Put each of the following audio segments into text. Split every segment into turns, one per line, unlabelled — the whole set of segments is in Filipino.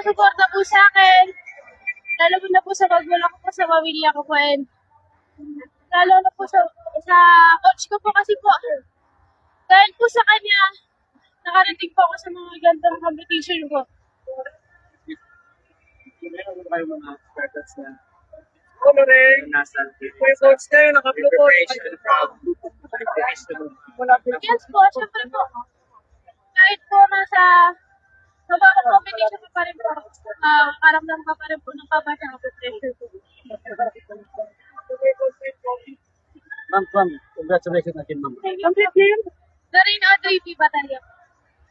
sumusuporta po sa akin. Lalo na po sa magulang ko po, sa pamilya ko po. And lalo na po sa coach ko po kasi po. Dahil po sa kanya, nakarating po ako sa mga gandang competition po.
Meron ba kayo mga startups na
Coloring.
nasa
May coach kayo, naka-blue coach.
Yes po, syempre po. Kahit po nasa mababang competition pa rin po, karamdam ka pa rin po ng kabasa ako pressure po.
Ma'am, congratulations again, ma'am.
Complete name?
Darin Audrey P. Batalya.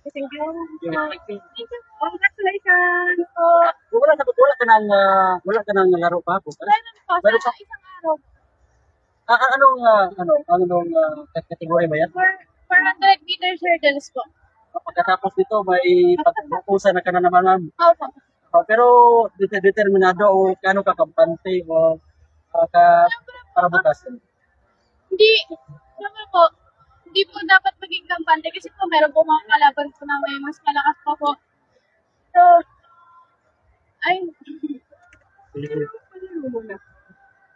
Thank you.
Thank you.
Congratulations.
So,
Wala ka nang laro pa po.
meron po
Meron
sa
pa?
isang araw.
Anong kategory ba yan?
400 meters hurdles po.
Pagkatapos nito, may pagpupusan na ka na naman, ma'am.
Opo.
Pero determinado o kano ka kampante o para bukas.
Hindi, syempre po, hindi po dapat maging kampante kasi po meron po mga kalaban po na may mas malakas pa po. So, ay,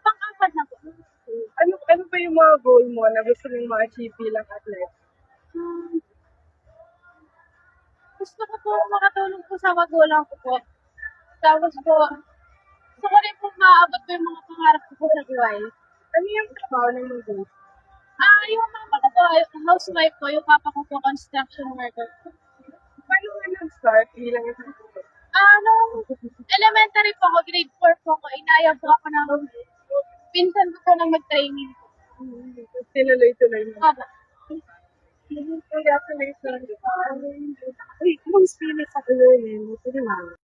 pang-apat na po.
Ano ba yung mga goal mo na gusto mong ma-achieve bilang athlete?
Gusto ko po makatulong po sa magulang ko po. Tapos po, gusto ko rin po maabot po yung mga pangarap ko po sa buhay.
Ano yung trabaho ng mga goals?
Yung mama ko po, housewife po, yung papa ko po, construction worker.
Paano nga nag-start bilang isang coach?
Nung elementary po ako, grade 4 po ako, inaya po ako ng pinsan ko po na mag-training.
Tinuloy-tuloy mo.
Opo.
Congratulations. Ay, kung spirit sa kulo yun, ito naman.